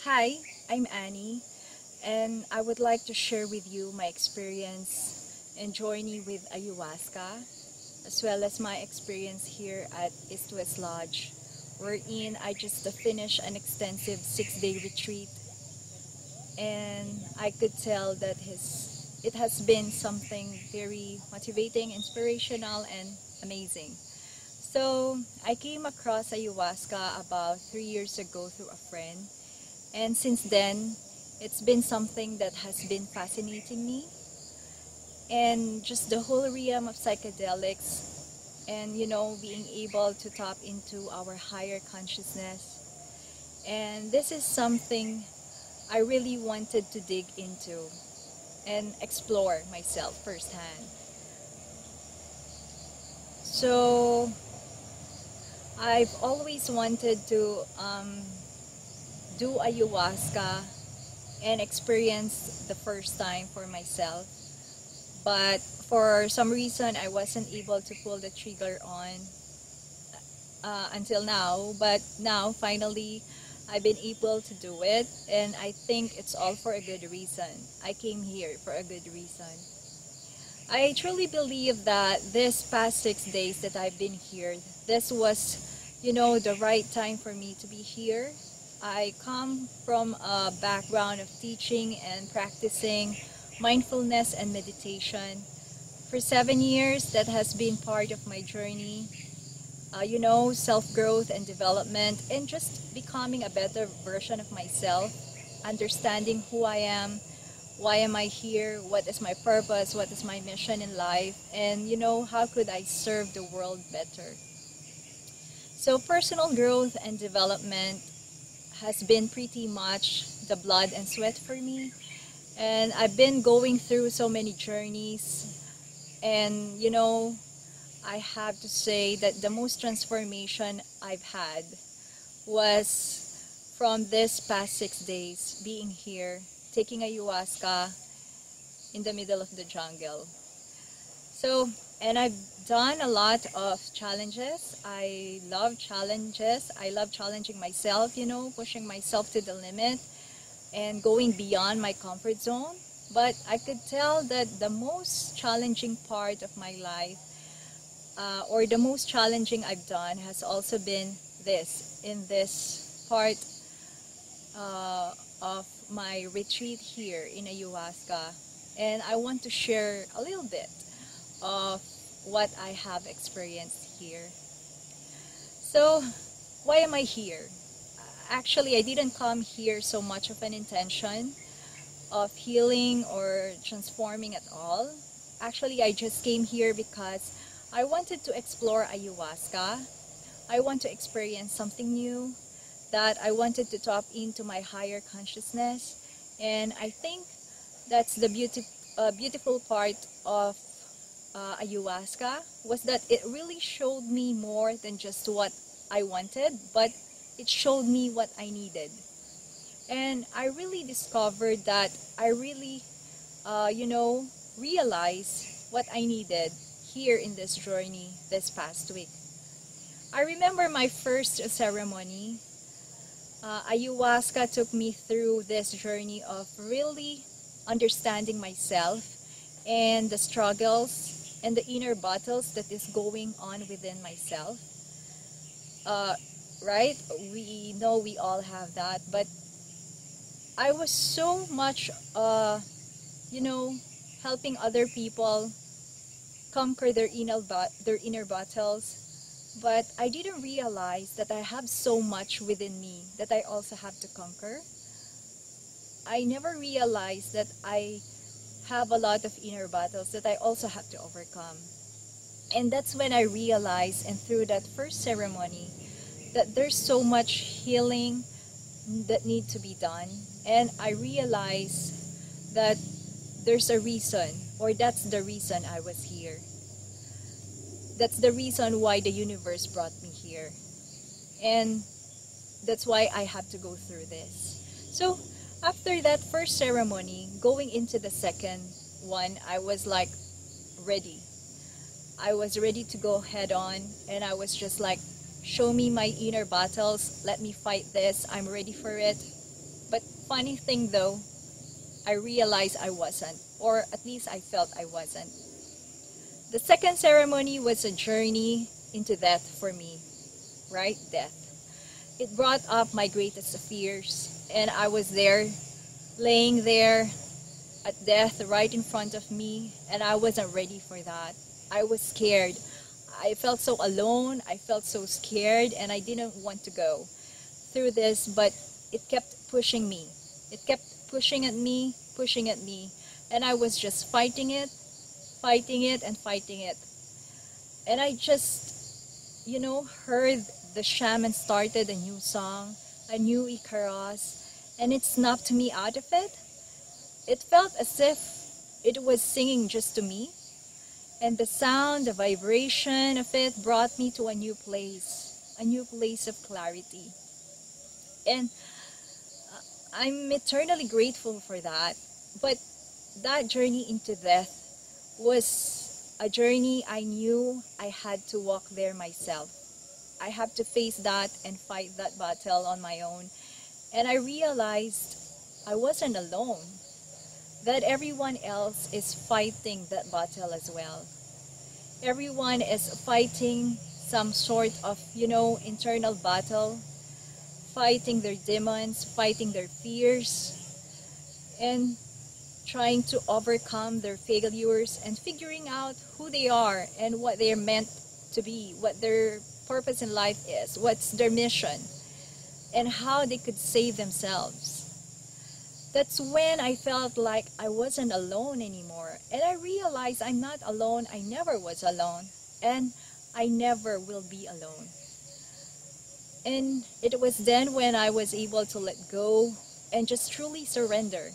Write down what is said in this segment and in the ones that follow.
Hi, I'm Annie, and I would like to share with you my experience and journey with Ayahuasca, as well as my experience here at East West Lodge, wherein I just finished an extensive 6-day retreat, and I could tell that it has been something very motivating, inspirational, and amazing. So I came across Ayahuasca about 3 years ago through a friend. And since then, it's been something that has been fascinating me. And just the whole realm of psychedelics and, being able to tap into our higher consciousness. And this is something I really wanted to dig into and explore myself firsthand. So I've always wanted to do ayahuasca and experience the first time for myself. But for some reason, I wasn't able to pull the trigger on until now. But now, finally, I've been able to do it. And I think it's all for a good reason. I came here for a good reason. I truly believe that this past 6 days that I've been here, this was, the right time for me to be here. I come from a background of teaching and practicing mindfulness and meditation. For 7 years, that has been part of my journey, self-growth and development, and just becoming a better version of myself, understanding who I am, why am I here, what is my purpose, what is my mission in life, and how could I serve the world better. So personal growth and development has been pretty much the blood and sweat for me. And I've been going through so many journeys. And, I have to say that the most transformation I've had was from this past 6 days being here, taking ayahuasca in the middle of the jungle. So, and I've done a lot of challenges. I love challenges. I love challenging myself, pushing myself to the limit and going beyond my comfort zone. But I could tell that the most challenging part of my life, or the most challenging I've done, has also been in this part of my retreat here in Ayahuasca. And I want to share a little bit of what I have experienced here. So, why am I here? Actually, I didn't come here so much of an intention of healing or transforming at all. Actually, I just came here because I wanted to explore ayahuasca. I want to experience something new, that I wanted to tap into my higher consciousness. And I think that's the beautiful part of ayahuasca, was that it really showed me more than just what I wanted, but it showed me what I needed. And I really discovered that I really, realized what I needed here in this journey this past week. I remember my first ceremony. Ayahuasca took me through this journey of really understanding myself and the struggles and the inner battles that is going on within myself. Right? We know we all have that, but I was so much, helping other people conquer their inner battles, but I didn't realize that I have so much within me that I also have to conquer. I never realized that I have a lot of inner battles that I also have to overcome. And that's when I realized, and through that first ceremony, that there's so much healing that need to be done. And I realized that there's a reason, or that's the reason I was here. That's the reason why the universe brought me here. And that's why I have to go through this. So after that first ceremony, going into the second one, I was like ready. I was ready to go head on, and I was just like, show me my inner battles, let me fight this, I'm ready for it. But funny thing though, I realized I wasn't, or at least I felt I wasn't. The second ceremony was a journey into death for me, right? Death. It brought up my greatest fears, and I was there, laying there at death right in front of me, and I wasn't ready for that. I was scared. I felt so alone, I felt so scared, and I didn't want to go through this, but it kept pushing me. It kept pushing at me, and I was just fighting it, and fighting it. And I just, heard the shaman started a new song, a new Icaros, and it snapped me out of it. It felt as if it was singing just to me, and the sound, the vibration of it brought me to a new place of clarity. And I'm eternally grateful for that. But that journey into death was a journey I knew I had to walk there myself. I have to face that and fight that battle on my own. And I realized I wasn't alone, that everyone else is fighting that battle as well. Everyone is fighting some sort of, internal battle, fighting their demons, fighting their fears, and trying to overcome their failures and figuring out who they are and what they're meant to be, what their purpose in life is, what's their mission, and how they could save themselves. That's when I felt like I wasn't alone anymore. And I realized I'm not alone. I never was alone. And I never will be alone. And it was then when I was able to let go and just truly surrender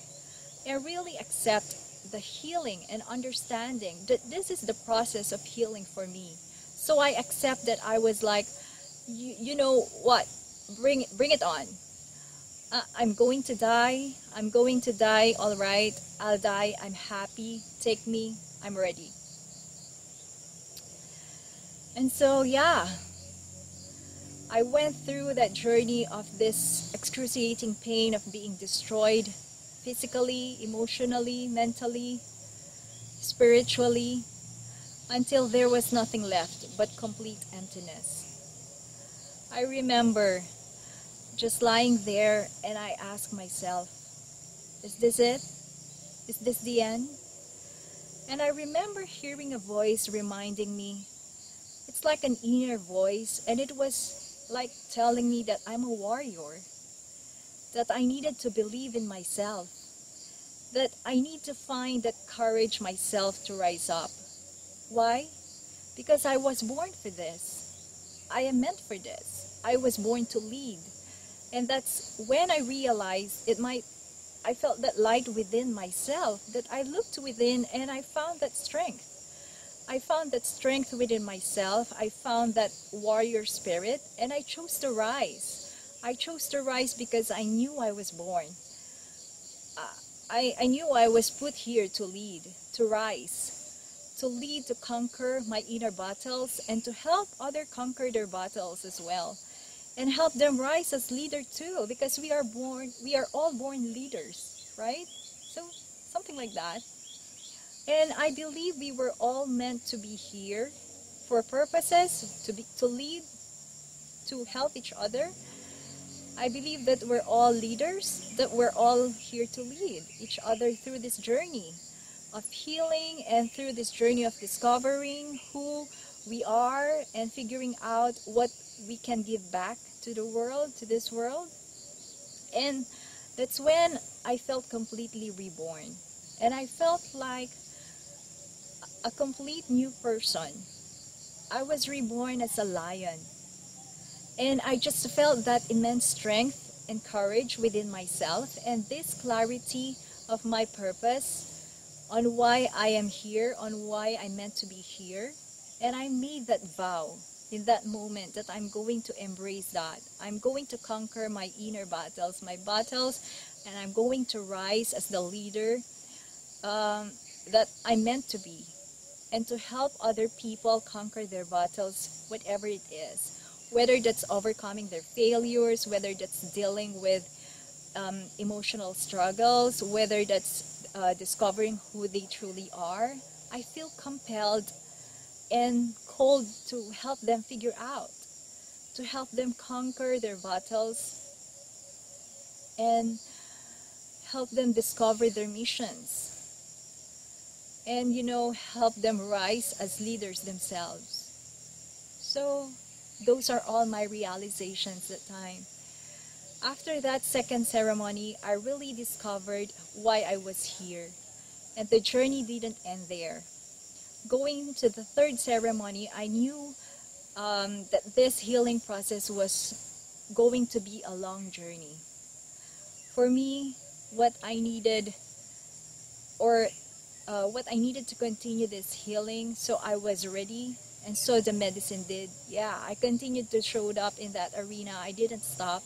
and really accept the healing and understanding that this is the process of healing for me. So I accept that I was like, you know what, bring it on. I'm going to die, all right, I'll die, I'm happy, take me, I'm ready. And so, yeah, I went through that journey of this excruciating pain of being destroyed physically, emotionally, mentally, spiritually, until there was nothing left but complete emptiness. I remember just lying there, and I asked myself, is this it? Is this the end? And I remember hearing a voice reminding me, it's like an inner voice, and it was like telling me that I'm a warrior, that I needed to believe in myself, that I need to find that courage myself to rise up. Why? Because I was born for this. I am meant for this. I was born to lead. And that's when I realized I felt that light within myself, that I looked within and I found that strength. I found that strength within myself. I found that warrior spirit, and I chose to rise. I chose to rise because I knew I was born. I knew I was put here to lead, to rise, to lead, to conquer my inner battles, and to help others conquer their battles as well. And help them rise as leader too, because we are all born leaders, right? So something like that. And I believe we were all meant to be here for purposes, to lead, to help each other. I believe that we're all leaders, that we're all here to lead each other through this journey of healing and through this journey of discovering who we are and figuring out what we can give back to the world, to this world. And that's when I felt completely reborn. And I felt like a complete new person. I was reborn as a lion. And I just felt that immense strength and courage within myself, and this clarity of my purpose on why I am here, on why I'm meant to be here. And I made that vow in that moment that I'm going to embrace that. I'm going to conquer my inner battles, and I'm going to rise as the leader that I'm meant to be, and to help other people conquer their battles, whatever it is. Whether that's overcoming their failures, whether that's dealing with emotional struggles, whether that's discovering who they truly are, I feel compelled and called to help them figure out, to help them conquer their battles and help them discover their missions and, help them rise as leaders themselves. So those are all my realizations at the time. After that second ceremony, I really discovered why I was here. And the journey didn't end there. Going to the third ceremony, I knew that this healing process was going to be a long journey. For me, what I needed to continue this healing, so I was ready, and so the medicine did. Yeah, I continued to show up in that arena. I didn't stop,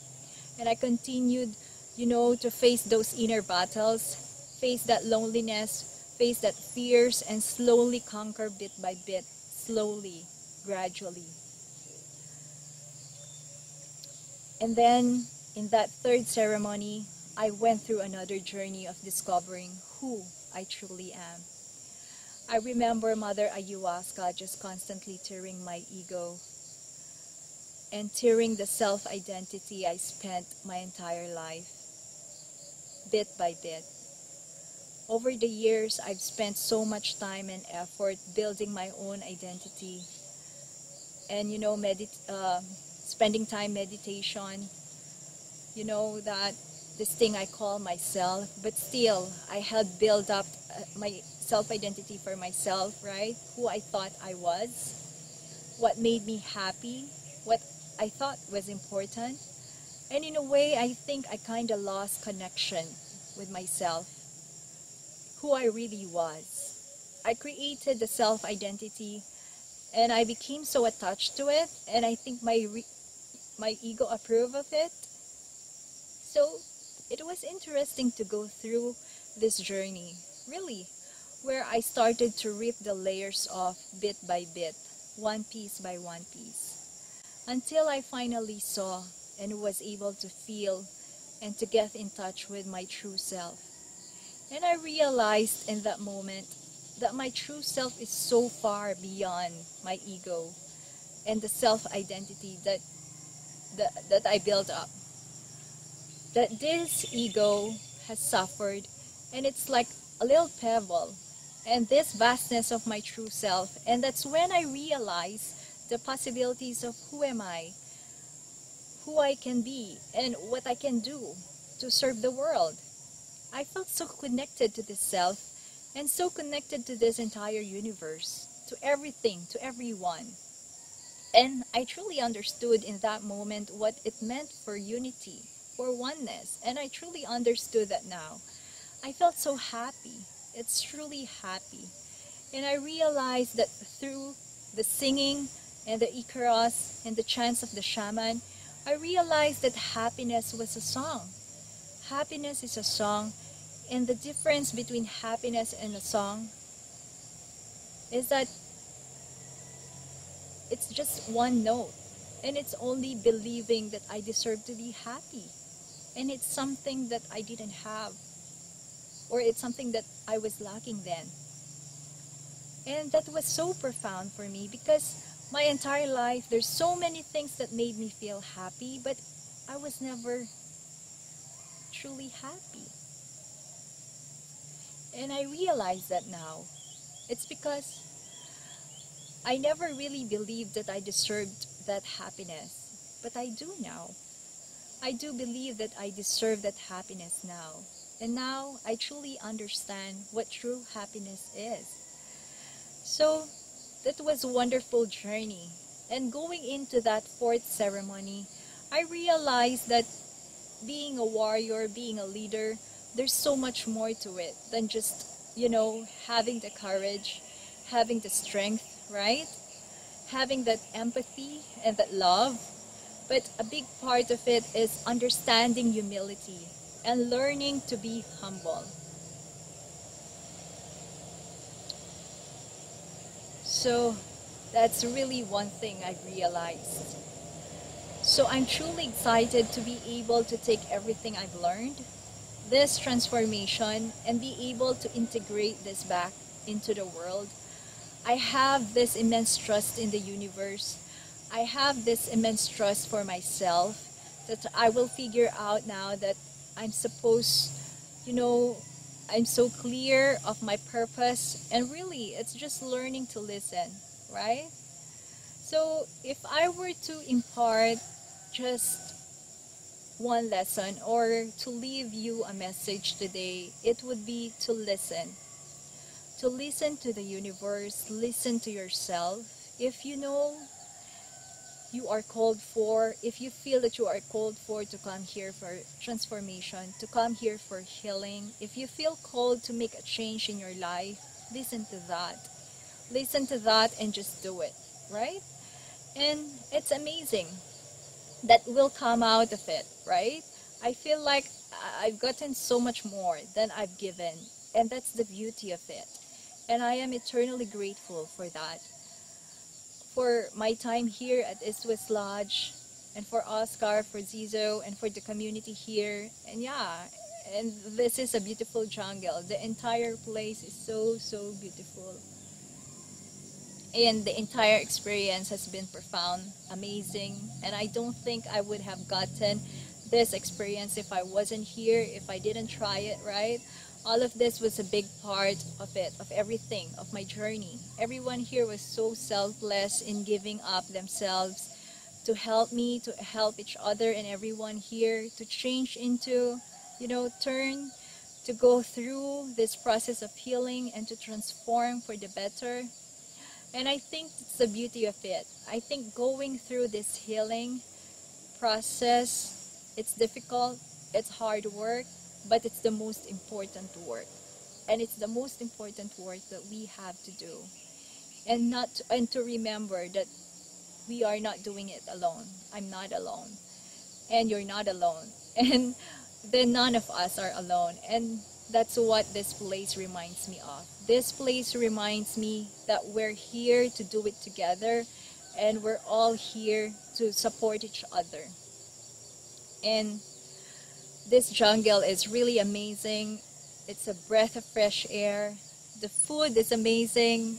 and I continued, to face those inner battles, face that loneliness, face that fears, and slowly conquer bit by bit, slowly, gradually. And then, in that third ceremony, I went through another journey of discovering who I truly am. I remember Mother Ayahuasca just constantly tearing my ego and tearing the self-identity I spent my entire life, bit by bit. Over the years, I've spent so much time and effort building my own identity and, spending time meditation, that this thing I call myself, but still I had built up my self-identity for myself, right? Who I thought I was, what made me happy, what I thought was important. And in a way, I think I kind of lost connection with myself, who I really was. I created the self-identity and I became so attached to it, and I think my ego approved of it. So it was interesting to go through this journey, really, where I started to rip the layers off bit by bit, one piece by one piece, until I finally saw and was able to feel and to get in touch with my true self. And I realized in that moment that my true self is so far beyond my ego and the self-identity that I built up. That this ego has suffered, and it's like a little pebble, and this vastness of my true self. And that's when I realized the possibilities of who am I, who I can be, and what I can do to serve the world. I felt so connected to this self and so connected to this entire universe, to everything, to everyone. And I truly understood in that moment what it meant for unity, for oneness, and I truly understood that now. I felt so happy. It's truly happy. And I realized that through the singing and the Icaros and the chants of the shaman, I realized that happiness was a song. Happiness is a song, and the difference between happiness and a song is that it's just one note, and it's only believing that I deserve to be happy. And it's something that I didn't have, or it's something that I was lacking then. And that was so profound for me, because my entire life there's so many things that made me feel happy, but I was never truly happy. And I realize that now. It's because I never really believed that I deserved that happiness, but I do now. I do believe that I deserve that happiness now. And now I truly understand what true happiness is. So that was a wonderful journey. And going into that fourth ceremony, I realized that being a warrior, being a leader, there's so much more to it than just, having the courage, having the strength, right? Having that empathy and that love. But a big part of it is understanding humility and learning to be humble. So that's really one thing I realized. So I'm truly excited to be able to take everything I've learned, this transformation, and be able to integrate this back into the world. I have this immense trust in the universe. I have this immense trust for myself that I will figure out now that I'm supposed, you know, I'm so clear of my purpose, and really it's just learning to listen, right? So if I were to impart just one lesson or to leave you a message today, it would be to listen. To listen to the universe, listen to yourself. If you know you are called for, if you feel that you are called for to come here for transformation, to come here for healing, if you feel called to make a change in your life, listen to that. Listen to that and just do it, right? And it's amazing that will come out of it, right? I feel like I've gotten so much more than I've given, and that's the beauty of it. And I am eternally grateful for that, for my time here at East West Lodge, and for Oscar, for Zizo, and for the community here. And yeah, and this is a beautiful jungle. The entire place is so, so beautiful. And the entire experience has been profound, amazing, and I don't think I would have gotten this experience if I wasn't here, if I didn't try it, right? All of this was a big part of it, of everything, of my journey. Everyone here was so selfless in giving up themselves to help me, to help each other, and everyone here to change into, turn, to go through this process of healing and to transform for the better. And I think it's the beauty of it. I think going through this healing process, it's difficult, it's hard work, but it's the most important work. And it's the most important work that we have to do. And to remember that we are not doing it alone. I'm not alone. And you're not alone. And then none of us are alone. And that's what this place reminds me of. This place reminds me that we're here to do it together, and we're all here to support each other. And this jungle is really amazing. It's a breath of fresh air. The food is amazing,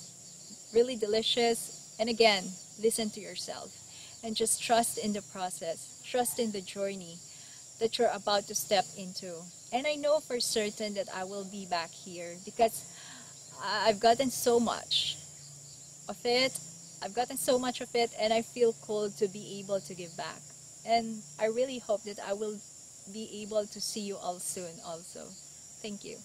really delicious. And again, listen to yourself and just trust in the process, trust in the journey that you're about to step into. And I know for certain that I will be back here because I've gotten so much of it. I've gotten so much of it, and I feel called to be able to give back. And I really hope that I will be able to see you all soon also. Thank you.